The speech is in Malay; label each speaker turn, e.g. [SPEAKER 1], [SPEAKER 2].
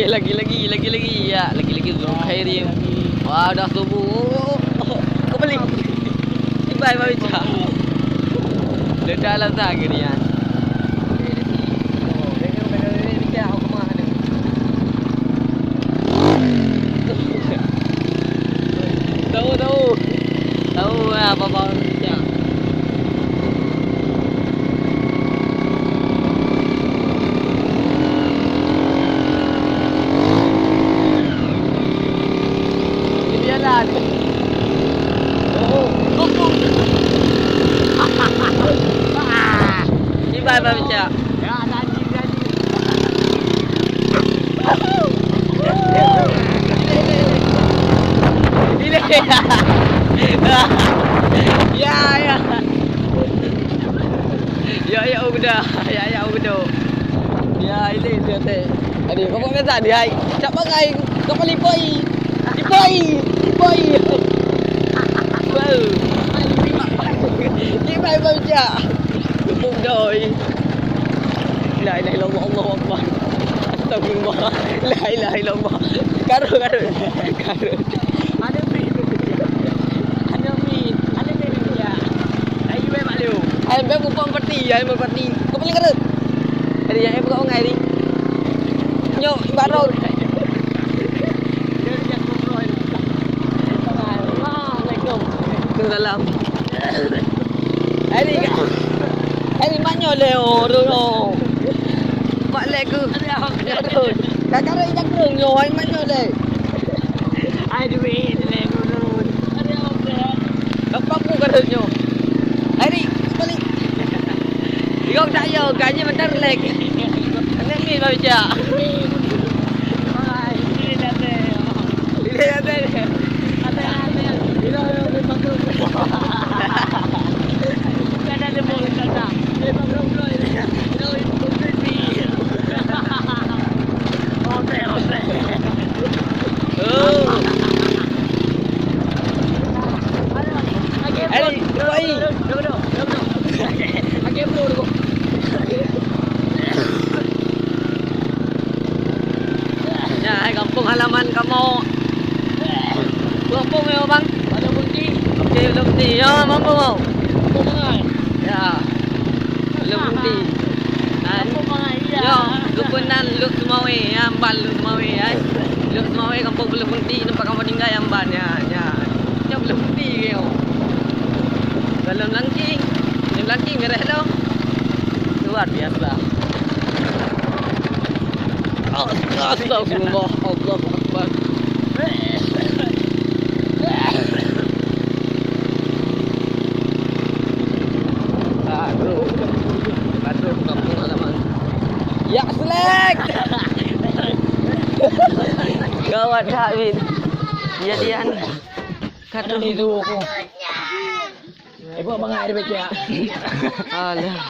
[SPEAKER 1] lagi. Ya, lagi Zulul Khairi. Wah, dah subuh. Kau balik. Bye bye Cak. Ledak lah tak ni ya. Tahu apa Cak. Bye bye Cak.
[SPEAKER 2] Ya, ada anjing.
[SPEAKER 1] Ini. Ya. Ya udah. Ya udah. Ya ini dia teh. Adik, kau buat tak dia? Cak pakai kau paling poi. Dipoi. Wow. Ni bye bye Cak. Tepuk doi. La ilaha illallah, Allahu akbar. Astagfirullah. La ilaha illallah. Karo.
[SPEAKER 2] Ada mi dia. Ayo bae mak lu.
[SPEAKER 1] Ai be ku pom parti. Kau paling karo. Hari yang buka ngai ni. Nyok baro.
[SPEAKER 2] Dia yang ngobrol.
[SPEAKER 1] Assalamualaikum. Waalaikumsalam. Hari maknyo leo ro. Pak le ku. Kakak rai jak rung yo ai maknyo le.
[SPEAKER 2] Ai duit le turun. Ada apa?
[SPEAKER 1] Dapat ku karo nyo. Hari balik. Igong tak yo gaji bentar lek. Anak ni baca.
[SPEAKER 2] Ai, ini date.
[SPEAKER 1] Ini ada.
[SPEAKER 2] Ada. Ini memang tu. Ada demo kata. Memang bro ini. Ini ini. Oke.
[SPEAKER 1] Oh. Hari baik.
[SPEAKER 2] Okey bro.
[SPEAKER 1] Ya, kampung halaman kamu. Kampung ya, Bang?
[SPEAKER 2] Ada bunti.
[SPEAKER 1] Okey, belum bunti. Ya, mampu mau.
[SPEAKER 2] Bungai.
[SPEAKER 1] Ya. Belum bunti.
[SPEAKER 2] Bungai iya.
[SPEAKER 1] Yo, lupunan luk semawe, ya, amban luk semawe, ya. Luk semawe kampung belum bunti, tempat kamu tinggal yang amban ya. Ya belum bunti ke yo. Dalam langking. Beres lo. Luar biasa. Astagfirullah, Allahu Akbar. Baru kampung halaman. Ya selek. Gawat David. Kejadian
[SPEAKER 2] Kata ni tu aku. Buat bangai dia baca.
[SPEAKER 1] Alah.